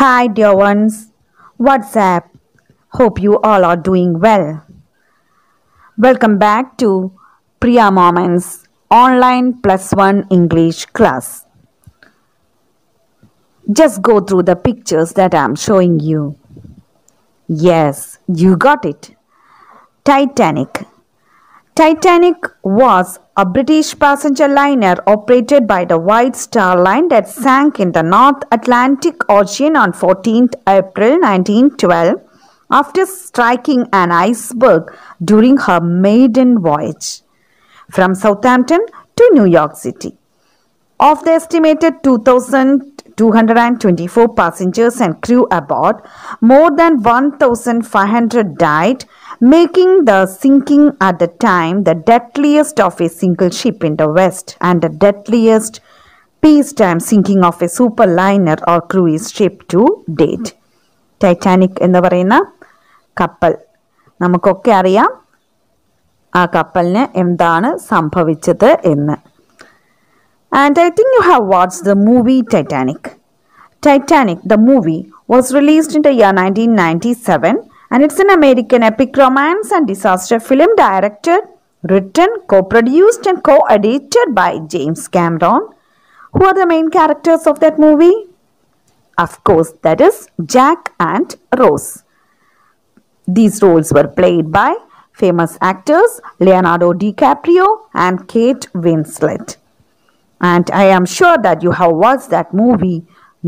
Hi, dear ones. What's up? Hope you all are doing well. Welcome back to Priya Moments Online Plus One English class. Just go through the pictures that I'm showing you. Yes, you got it. Titanic. Titanic was a British passenger liner operated by the White Star Line that sank in the North Atlantic Ocean on 14th April 1912 after striking an iceberg during her maiden voyage from Southampton to New York City. Of the estimated 2,224 passengers and crew aboard, more than 1,500 died, making the sinking at the time the deadliest of a single ship in the West and the deadliest peacetime sinking of a superliner or cruise ship to date. Titanic എന്ന് പറയുന്ന കപ്പൽ നമുക്കൊക്കെ അറിയാം ആ കപ്പലിന് എന്താണ് സംഭവിച്ചത് എന്ന്. And I think you have watched the movie Titanic. Titanic, the movie, was released in the year 1997 and it's an American epic romance and disaster film directed, written, co-produced and co-edited by James Cameron. Who are the main characters of that movie? Of course, that is Jack and Rose. These roles were played by famous actors Leonardo DiCaprio and Kate Winslet. And I am sure that you have watched that movie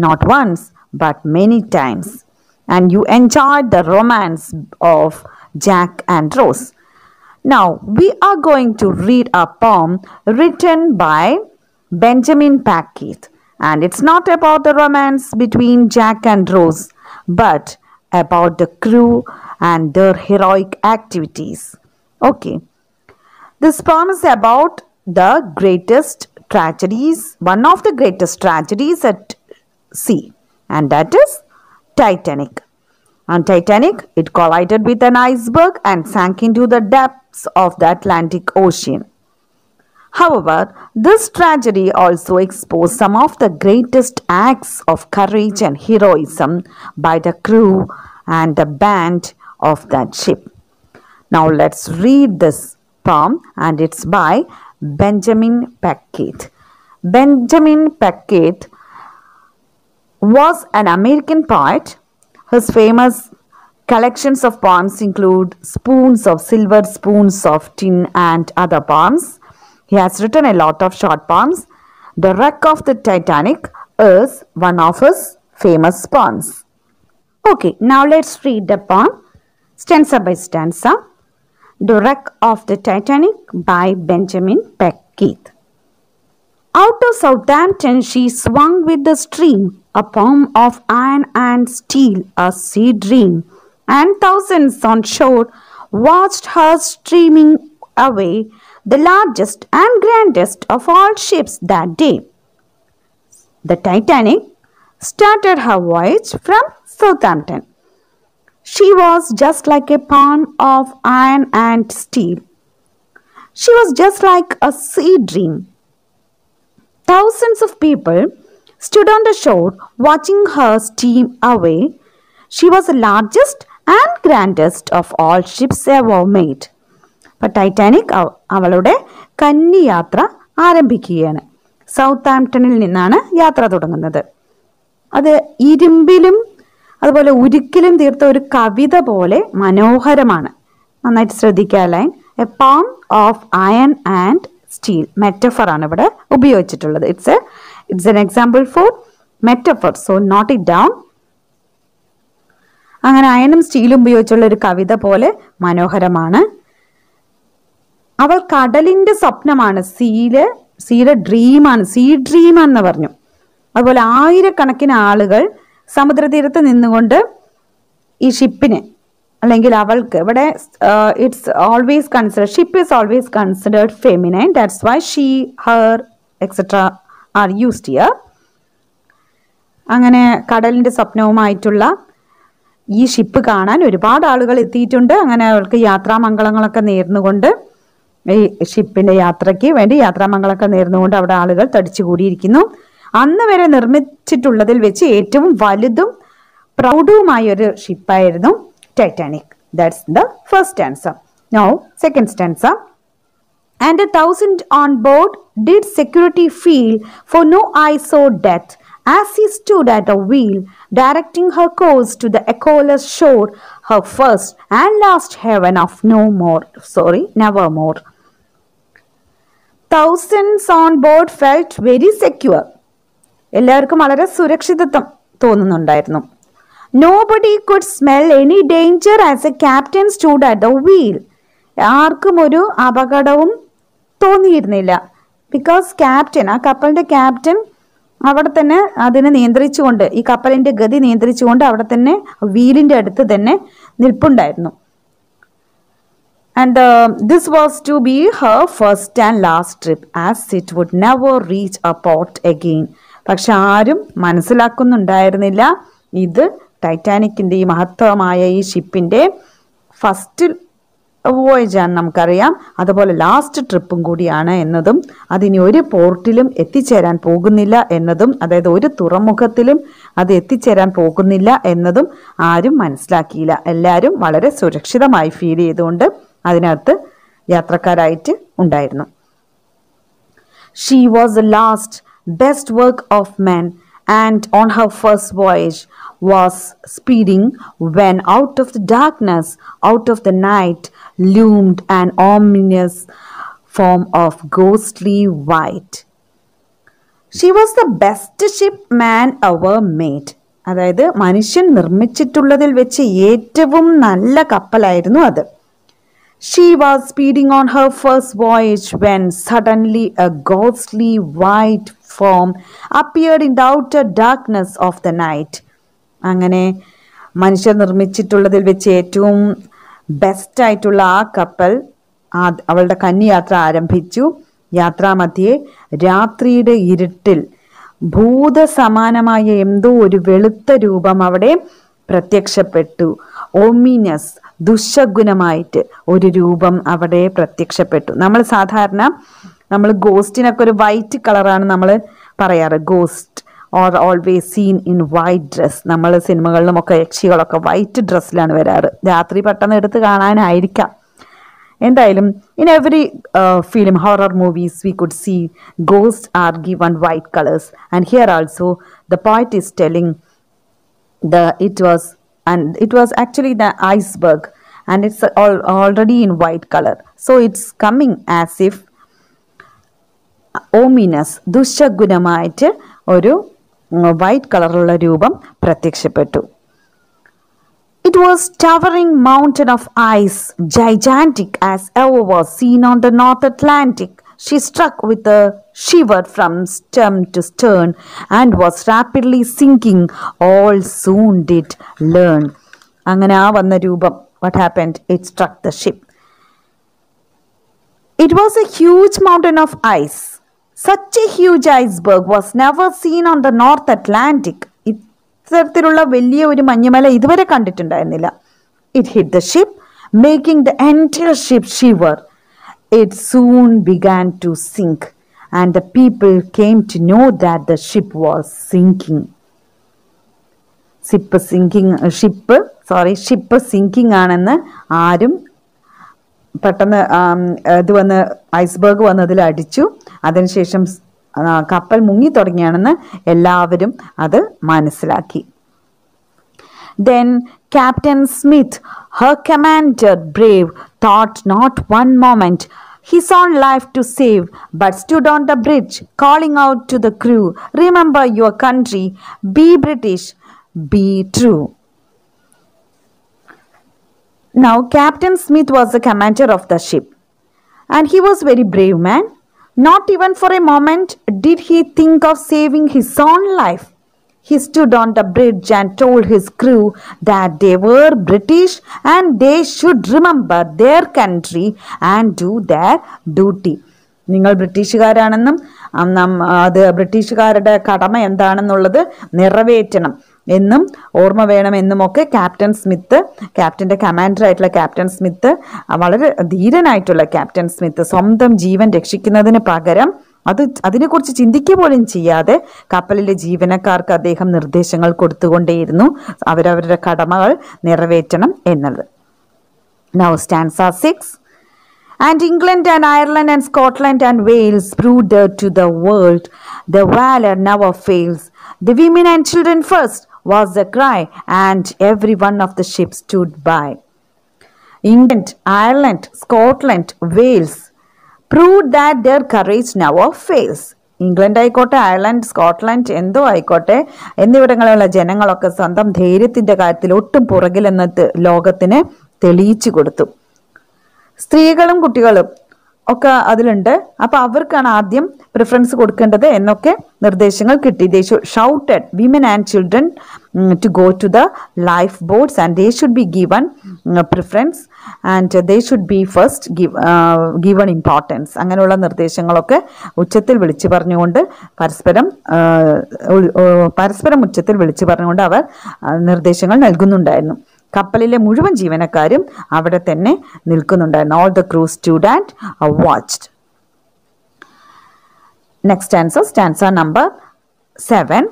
not once but many times. And you enjoyed the romance of Jack and Rose. Now, we are going to read a poem written by Benjamin Packet. And it's not about the romance between Jack and Rose, but about the crew and their heroic activities. Okay. This poem is about the greatest tragedies, one of the greatest tragedies at sea, and that is Titanic. On Titanic, it collided with an iceberg and sank into the depths of the Atlantic Ocean. However, this tragedy also exposed some of the greatest acts of courage and heroism by the crew and the band of that ship. Now let's read this poem, and it's by Benjamin Packet. Benjamin Packet was an American poet. His famous collections of poems include Spoons of Silver, Spoons of Tin and other poems. He has written a lot of short poems. The Wreck of the Titanic is one of his famous poems. Okay, now let's read the poem stanza by stanza. The Wreck of the Titanic by Benjamin Packet. Out of Southampton she swung with the stream, a poem of iron and steel, a sea dream, and thousands on shore watched her streaming away, the largest and grandest of all ships that day. The Titanic started her voyage from Southampton. She was just like a poem of iron and steel. She was just like a sea dream. Thousands of people stood on the shore watching her steam away. She was the largest and grandest of all ships ever made. അപ്പോൾ Titanic അവളുടെ കന്നി യാത്ര ആരംഭിക്കുകയാണ്. സൗത്താംപ്ടണിൽ നിന്നാണ് യാത്ര തുടങ്ങുന്നത്. അത് ഇരുമ്പിലും അതുപോലെ ഉരുക്കിലും തീർത്ത ഒരു കവിത പോലെ മനോഹരമാണ്. നന്നായിട്ട് ശ്രദ്ധിക്കുക line. A poem of iron and steel metaphor ആണ് ഇവിടെ ഉപയോഗിച്ചിട്ടുള്ളത്. It's an example for metaphor, so note it down. അങ്ങനെ അയണും സ്റ്റീലും ഉപയോഗിച്ചുള്ള ഒരു കവിത പോലെ മനോഹരമാണ്. അവൾ കടലിന്റെ സ്വപ്നമാണ്, സീയുടെ ഡ്രീമാണ്, സീ ഡ്രീമാണെന്ന് പറഞ്ഞു. അതുപോലെ ആയിരക്കണക്കിന് ആളുകൾ സമുദ്രതീരത്ത് നിന്നുകൊണ്ട് ഈ ഷിപ്പിന് അല്ലെങ്കിൽ അവൾക്ക് ഇവിടെ it's always consider ship is always considered feminine, that's why she, Har etcetera are used here. അങ്ങനെ കടലിന്റെ സ്വപ്നവുമായിട്ടുള്ള ഈ ഷിപ്പ് കാണാൻ ഒരുപാട് ആളുകൾ എത്തിയിട്ടുണ്ട്. അങ്ങനെ അവൾക്ക് യാത്രാമംഗളങ്ങളൊക്കെ നേർന്നുകൊണ്ട്, ഈ ഷിപ്പിന്റെ യാത്രയ്ക്ക് വേണ്ടി യാത്രാമംഗളൊക്കെ നേർന്നുകൊണ്ട് അവിടെ ആളുകൾ തടിച്ചുകൂടിയിരിക്കുന്നു. അന്ന് വരെ നിർമ്മിച്ചിട്ടുള്ളതിൽ വെച്ച് ഏറ്റവും വലുതും പ്രൗഢവുമായൊരു ഷിപ്പായിരുന്നു Titanic. That's the first answer. Now second stanza. And 1,000 on board did security feel, for no eye saw death, as he stood at the wheel, directing her course to the echoless shore, her first and last haven of nevermore. Thousands on board felt very secure. എല്ലാവർക്കും വളരെ സുരക്ഷിതത്വം തോന്നുന്നുണ്ടായിരുന്നു. Nobody could smell any danger as a captain stood at the wheel. ആർക്കും ഒരു അപകടവും തോന്നിയിരുന്നില്ല. Because captain, ആ കപ്പലിന്റെ captain അവിടെ തന്നെ അതിനെ നിയന്ത്രിച്ചുകൊണ്ട്, ഈ കപ്പലിന്റെ ഗതി നിയന്ത്രിച്ചുകൊണ്ട് അവിടെ തന്നെ വീലിന്റെ അടുത്ത് തന്നെ നിൽപ്പുണ്ടായിരുന്നു. And this was to be her first and last trip, as it would never reach a port again. പക്ഷെ ആരും മനസ്സിലാക്കുന്നുണ്ടായിരുന്നില്ല ഇത് ടൈറ്റാനിക്കിന്റെ ഈ മഹത്തരമായ ഈ ഷിപ്പിന്റെ ഫസ്റ്റ് വോയേജ് ആണ്, നമുക്കറിയാം. അതുപോലെ ലാസ്റ്റ് ട്രിപ്പും കൂടിയാണ് എന്നതും, അതിനി ഒരു പോർട്ടിലും എത്തിച്ചേരാൻ പോകുന്നില്ല എന്നതും, അതായത് ഒരു തുറമുഖത്തിലും അത് എത്തിച്ചേരാൻ പോകുന്നില്ല എന്നതും ആരും മനസ്സിലാക്കിയില്ല. എല്ലാവരും വളരെ സുരക്ഷിതമായി ഫീൽ ചെയ്തുകൊണ്ട് അതിനകത്ത് യാത്രക്കാരായിട്ട് ഉണ്ടായിരുന്നു. She was the last best work of men, and on her first voyage was speeding, when out of the darkness, out of the night, loomed an ominous form of ghostly white. She was the best ship man ever made. അതായത് മനുഷ്യൻ നിർമ്മിച്ചിട്ടുള്ളതിൽ വെച്ച് ഏറ്റവും നല്ല കപ്പലായിരുന്നു അത്. She was speeding on her first voyage when suddenly a ghostly white form appeared in the outer darkness of the night. അങ്ങനെ മനുഷ്യർ നിർമ്മിച്ചിട്ടുള്ളതിൽ വെച്ച് ഏറ്റവും ബെസ്റ്റ് ആയിട്ടുള്ള ആ കപ്പൽ അവളുടെ കന്നിയാത്ര ആരംഭിച്ചു. യാത്രാമധ്യേ രാത്രിയുടെ ഇരുട്ടിൽ ഭൂതസമാനമായ എന്തോ ഒരു വെളുത്ത രൂപം അവിടെ പ്രത്യക്ഷപ്പെട്ടു. ഓമിനസ്, ദുശഗുണമായിട്ട് ഒരു രൂപം അവിടെ പ്രത്യക്ഷപ്പെട്ടു. നമ്മൾ ഗോസ്റ്റിനൊക്കെ ഒരു വൈറ്റ് കളറാണ് നമ്മൾ പറയാറ്. Ghost or always scene in white dress. നമ്മൾ സിനിമകളിലുമൊക്കെ യക്ഷികളൊക്കെ വൈറ്റ് ഡ്രസ്സിലാണ് വരാറ്. രാത്രി പെട്ടെന്ന് എടുത്ത് കാണാനായിരിക്കാം. എന്തായാലും in every film, horror movies, we could see ghost are given white colours. And here also the poet is telling it was actually the iceberg, and it's already in white color, so it's coming as if ominous, ദുശഗുണമായിട്ട് ഒരു white കളറുള്ള രൂപം പ്രത്യക്ഷപ്പെട്ടു. It was towering mountain of ice, gigantic as ever was seen on the North Atlantic. She struck with a shiver from stem to stern, and was rapidly sinking. All soon did learn. അങ്ങനെ ആ വന്ന രൂപം, what happened? It struck the ship. It was a huge mountain of ice. Such a huge iceberg was never seen on the North Atlantic. ഇത്തരത്തിലുള്ള വലിയ ഒരു മഞ്ഞുമല ഇതുവരെ കണ്ടിട്ടുണ്ടായിരുന്നില്ല. It hit the ship, making the entire ship shiver. It soon began to sink, and the people came to know that the ship was sinking. Ship sinking ആണെന്ന് ആരും പെട്ടെന്ന് ഇത് വന്ന് iceberg വന്നതിൽ അടിച്ചു. അതിനുശേഷം കപ്പൽ മുങ്ങി തുടങ്ങിയാണെന്ന് എല്ലാവരും അത് മനസ്സിലാക്കി. Then Captain Smith, her commander brave, thought not one moment his own life to save, but stood on the bridge, calling out to the crew, "Remember your country, be British, be true." Now Captain Smith was the commander of the ship, and he was very brave man. Not even for a moment did he think of saving his own life. He stood on the bridge and told his crew that they were British and they should remember their country and do their duty. നിങ്ങൾ ബ്രിട്ടീഷുകാരാണെന്നും അത് ബ്രിട്ടീഷുകാരുടെ കടമ എന്താണെന്നുള്ളത് നിറവേറ്റണം എന്നും ഓർമ്മ വേണമെന്നുമൊക്കെ ക്യാപ്റ്റന്റെ commander ആയിട്ടുള്ള captain Smith, വളരെ ധീരനായിട്ടുള്ള captain Smith സ്വന്തം ജീവൻ രക്ഷിക്കുന്നതിന് പകരം അതിനെക്കുറിച്ച് ചിന്തിക്കുക പോലും ചെയ്യാതെ കപ്പലിലെ ജീവനക്കാർക്ക് അദ്ദേഹം നിർദ്ദേശങ്ങൾ കൊടുത്തുകൊണ്ടേയിരുന്നു അവരവരുടെ കടമകൾ നിറവേറ്റണം എന്നത്. Now stanza 6. And England and Ireland and Scotland and Wales proved to the world their valor never fails. The women and children first was the cry, and every one of the ships stood by. England, Ireland, Scotland, Wales proved that their courage never fails. England ആയിക്കോട്ടെ, Ireland, Scotland, എന്തോ ആയിക്കോട്ടെ എന്നിവിടങ്ങളിലുള്ള ജനങ്ങളൊക്കെ സ്വന്തം ധൈര്യത്തിന്റെ കാര്യത്തിൽ ഒട്ടും പുറകിലെന്ന് ലോകത്തിന് തെളിയിച്ചു കൊടുത്തു. സ്ത്രീകളും കുട്ടികളും ഒക്കെ അതിലുണ്ട്. അപ്പൊ അവർക്കാണ് ആദ്യം പ്രിഫറൻസ് കൊടുക്കേണ്ടത് എന്നൊക്കെ നിർദ്ദേശങ്ങൾ കിട്ടി. They shouted women and children to go to the lifeboats and they should be given preference and they should be first given importance. അങ്ങനെയുള്ള നിർദ്ദേശങ്ങളൊക്കെ ഉച്ചത്തിൽ വിളിച്ചു പറഞ്ഞുകൊണ്ട് പരസ്പരം ഉച്ചത്തിൽ വിളിച്ചു പറഞ്ഞുകൊണ്ട് അവർ നിർദ്ദേശങ്ങൾ നൽകുന്നുണ്ടായിരുന്നു. കപ്പലിലെ മുഴുവൻ ജീവനക്കാരും അവിടെ തന്നെ നിൽക്കുന്നുണ്ടായിരുന്നു. All the crew stood and watched. Next stanza number 7.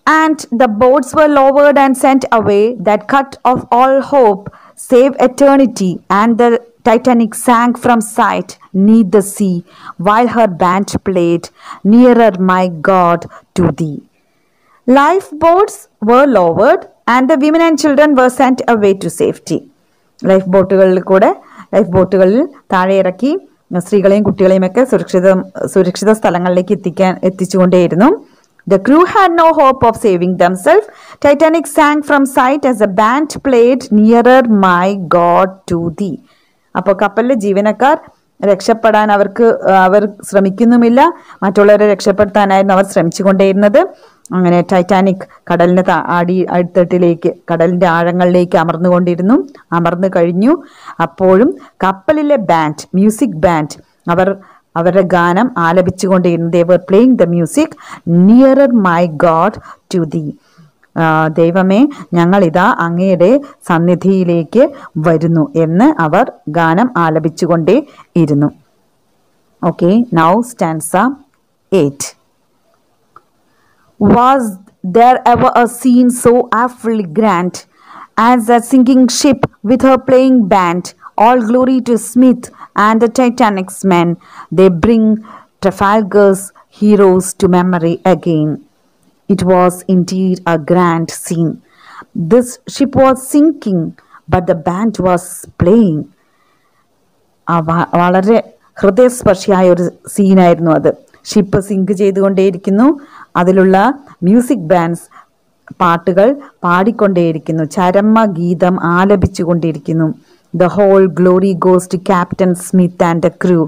And the boats were lowered and sent away that cut off all hope save eternity, and the Titanic sank from sight 'neath the sea, while her band played nearer my God to thee. Lifeboats were lowered and the women and children were sent away to safety. Life ബോട്ടുകളിൽ താഴെ ഇറക്കി സ്ത്രീകളെയും കുട്ടികളെയും ഒക്കെ സുരക്ഷിത സ്ഥലങ്ങളിലേക്ക് എത്തിച്ചുകൊണ്ടേയിരുന്നു. The crew had no hope of saving themselves. Titanic sank from sight as the band played nearer my God to thee. അപ്പോൾ കപ്പലിലെ ജീവനക്കാർ രക്ഷപ്പെടാൻ അവർ ശ്രമിക്കുന്നുമില്ല. മറ്റുള്ളവരെ രക്ഷപ്പെടുത്താനായിരുന്നു അവർ ശ്രമിച്ചുകൊണ്ടേയിരുന്നത്. അങ്ങനെ ടൈറ്റാനിക് കടലിന്റെ അടിത്തട്ടിലേക്ക്, കടലിന്റെ ആഴങ്ങളിലേക്ക് അമർന്നു കഴിഞ്ഞു. അപ്പോഴും കപ്പലിലെ ബാൻഡ്, മ്യൂസിക് ബാൻഡ്, അവരുടെ ഗാനം ആലപിച്ചുകൊണ്ടിരുന്നു. They were playing the music nearer my God to thee. ദൈവമേ, ഞങ്ങളിതാ അങ്ങയുടെ സന്നിധിയിലേക്ക് വരുന്നു എന്ന് അവർ ഗാനം ആലപിച്ചുകൊണ്ടേ ഇരുന്നു. Okay, now stanza 8. Was there ever a scene so awfully grand as that sinking ship with her playing band? All glory to Smith and the Titanic's men. They bring Trafalgar's heroes to memory again. It was indeed a grand scene. This ship was sinking, but the band was playing. വളരെ ഹൃദയസ്പർശിയായ ഒരു സീനായിരുന്നു അത്. Ship zinc ചെയ്തുകൊണ്ടേയിരിക്കുന്നു, അതിലുള്ള music bands പാട്ടുകൾ പാടിക്കൊണ്ടേയിരിക്കുന്നു, ചരമഗീതം ആലപിച്ചുകൊണ്ടിരിക്കുന്നു. The whole glory goes to captain Smith and the crew.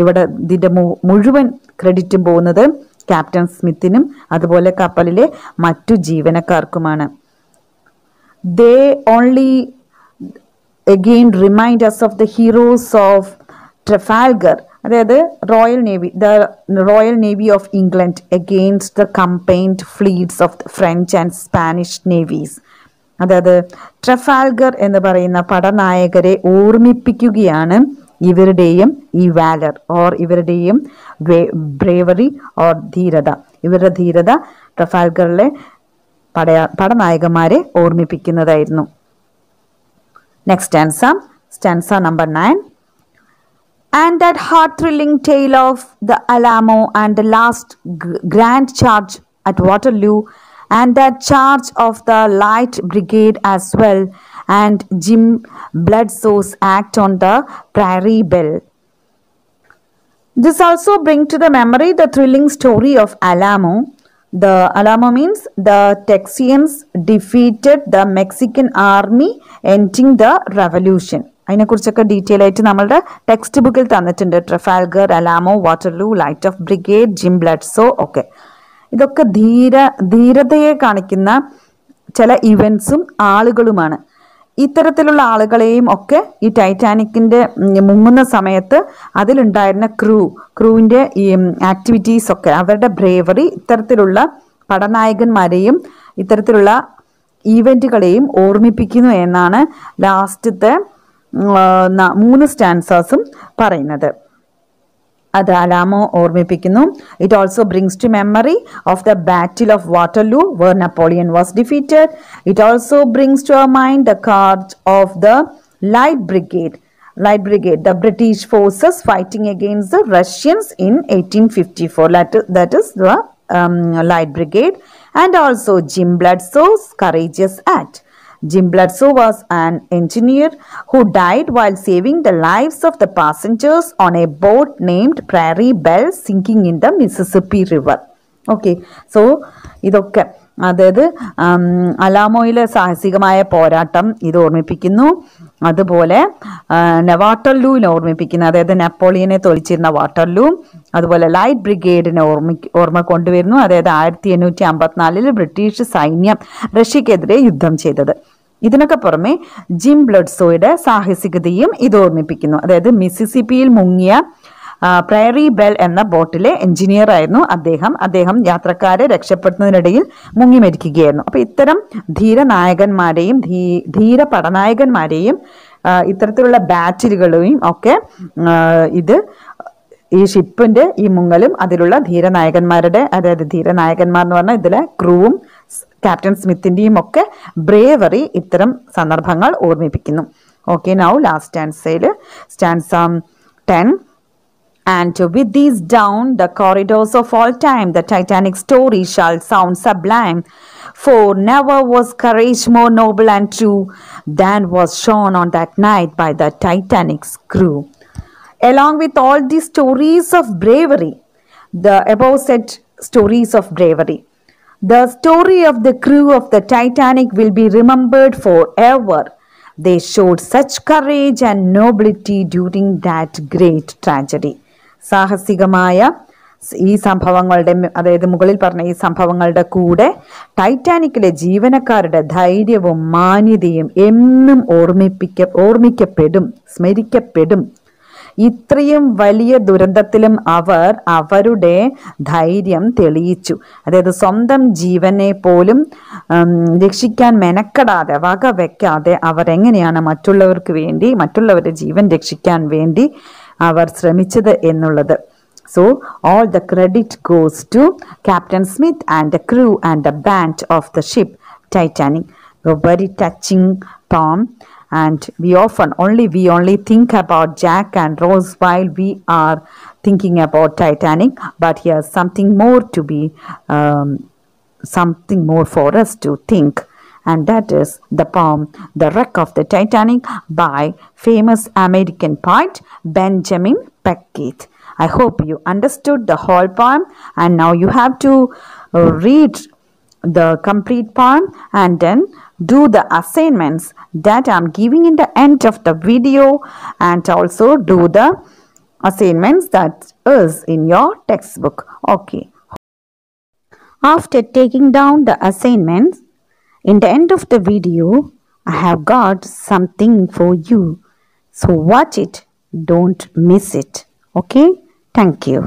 ഇവിടെ ഇതിൻ്റെ മുഴുവൻ ക്രെഡിറ്റും പോകുന്നത് ക്യാപ്റ്റൻ സ്മിത്തിനും അതുപോലെ കപ്പലിലെ മറ്റു ജീവനക്കാർക്കുമാണ്. They only again remind us of the heroes of Trafalgar, അതായത് royal navy of England against the combined fleets of the French and Spanish navies. അതായത് Trafalgar എന്ന് പറയുന്ന പടനായകരെ ഓർമ്മിപ്പിക്കുകയാണ് ഇവരുടെയും ഈ വാലർ ഓർ ഇവരുടെയും ബ്രേവറി ഓർ ധീരത. ഇവരുടെ ധീരത ട്രഫാൽഗറിലെ പടനായകന്മാരെ ഓർമ്മിപ്പിക്കുന്നതായിരുന്നു. Next stanza number 9. And that heart-thrilling tale of the Alamo and the last grand charge at Waterloo and that charge of the Light Brigade as well, and Jim Bloodsoe's act on the Prairie Belle. This also brings to the memory the thrilling story of Alamo. The Alamo means the Texians defeated the Mexican army ending the revolution. അതിനെക്കുറിച്ചൊക്കെ detail ആയിട്ട് നമ്മളുടെ text ബുക്കിൽ തന്നിട്ടുണ്ട്. Trafalgar, Alamo, Waterloo, light of brigade, Jim Bludso ഒക്കെ. ഇതൊക്കെ ധീരതയെ കാണിക്കുന്ന ചില ഇവൻസും ആളുകളുമാണ്. ഇത്തരത്തിലുള്ള ആളുകളെയും ഒക്കെ ഈ ടൈറ്റാനിക്കിന്റെ മുങ്ങുന്ന സമയത്ത് അതിലുണ്ടായിരുന്ന ക്രൂവിന്റെ ഈ ആക്ടിവിറ്റീസ് ഒക്കെ, അവരുടെ ബ്രേവറി, ഇത്തരത്തിലുള്ള പടനായകന്മാരെയും ഇത്തരത്തിലുള്ള ഈവൻറ്റുകളെയും ഓർമ്മിപ്പിക്കുന്നു എന്നാണ് ലാസ്റ്റത്തെ 3 സ്റ്റാൻസാസും പറയുന്നത്. അത് അലാമോ ഓർമ്മിപ്പിക്കുന്നു. It also brings to memory of the battle of Waterloo where Napoleon was defeated. It also brings to our mind the card of the light brigade, the British forces fighting against the Russians in 1854. That is the Light Brigade, and also Jim Bloodsoe's courageous act. Jim Bloodsoe was an engineer who died while saving the lives of the passengers on a boat named Prairie Belle sinking in the Mississippi River. Okay, so ഇതൊക്കെ അതായത് അലാമോയിലെ സാഹസികമായ പോരാട്ടം ഇത് ഓർമ്മിപ്പിക്കുന്നു. അതുപോലെ വാട്ടർലൂവിനെ ഓർമ്മിപ്പിക്കുന്നു, അതായത് നെപ്പോളിയനെ തോൽച്ചിരുന്ന Waterloo. അതുപോലെ light ബ്രിഗേഡിനെ ഓർമ്മ കൊണ്ടുവരുന്നു, അതായത് 1854 ബ്രിട്ടീഷ് സൈന്യം റഷ്യക്കെതിരെ യുദ്ധം ചെയ്തത്. ഇതിനൊക്കെ പുറമെ ജിം ബ്ലഡ്സോയുടെ സാഹസികതയും ഇത് ഓർമ്മിപ്പിക്കുന്നു. അതായത് മിസിസിപ്പിയിൽ മുങ്ങിയ പ്രയറി ബെൽ എന്ന ബോട്ടിലെ എഞ്ചിനീയർ ആയിരുന്നു അദ്ദേഹം യാത്രക്കാരെ രക്ഷപ്പെടുത്തുന്നതിനിടയിൽ മുങ്ങി മരിക്കുകയായിരുന്നു. അപ്പൊ ഇത്തരം ധീരനായകന്മാരെയും ധീര പടനായകന്മാരെയും ഇത്തരത്തിലുള്ള ബാറ്റിലുകളെയും ഒക്കെ ഇത് ഈ ഷിപ്പിന്റെ ഈ മുങ്ങലും അതിലുള്ള ധീരനായകന്മാരുടെ, അതായത് ധീരനായകന്മാർ എന്ന് പറഞ്ഞാൽ ഇതിലെ ക്രൂവും ക്യാപ്റ്റൻ സ്മിത്തിന്റെയും ഒക്കെ ബ്രേവറി ഇത്തരം സന്ദർഭങ്ങൾ ഓർമ്മിപ്പിക്കുന്നു. Okay, now last stanza 10. And with these down the corridors of all time, the Titanic story shall sound sublime. For never was courage more noble and true than was shown on that night by the Titanic's crew. Along with all these stories of bravery, the above said stories of bravery, the story of the crew of the Titanic will be remembered forever. They showed such courage and nobility during that great tragedy. സാഹസികമായ ഈ സംഭവങ്ങളുടെ, അതായത് മുകളിൽ പറഞ്ഞ ഈ സംഭവങ്ങളുടെ കൂടെ ടൈറ്റാനിക്കിലെ ജീവനക്കാരുടെ ധൈര്യവും മാന്യതയും എന്നും ഓർമ്മിക്കപ്പെടും, സ്മരിക്കപ്പെടും. ഇത്രയും വലിയ ദുരന്തത്തിലും അവർ അവരുടെ ധൈര്യം തെളിയിച്ചു. അതായത് സ്വന്തം ജീവനെ പോലും രക്ഷിക്കാൻ മെനക്കെടാതെ വക വെക്കാതെ അവരെങ്ങനെയാണ് മറ്റുള്ളവരുടെ ജീവൻ രക്ഷിക്കാൻ വേണ്ടി അവർ ശ്രമിച്ചത് എന്നുള്ളത്. So all the credit goes to Captain Smith and the crew and the band of the ship Titanic. A very touching poem, and we only think about Jack and Rose while we are thinking about Titanic, but here's something more for us to think. And that is the poem The Wreck of the Titanic by famous American poet Benjamin Beckett. I hope you understood the whole poem, and now you have to read the complete poem and then do the assignments that I'm giving in the end of the video, and also do the assignments that is in your textbook. Okay. After taking down the assignments, in the end of the video, I have got something for you. So watch it. Don't miss it. Okay? Thank you.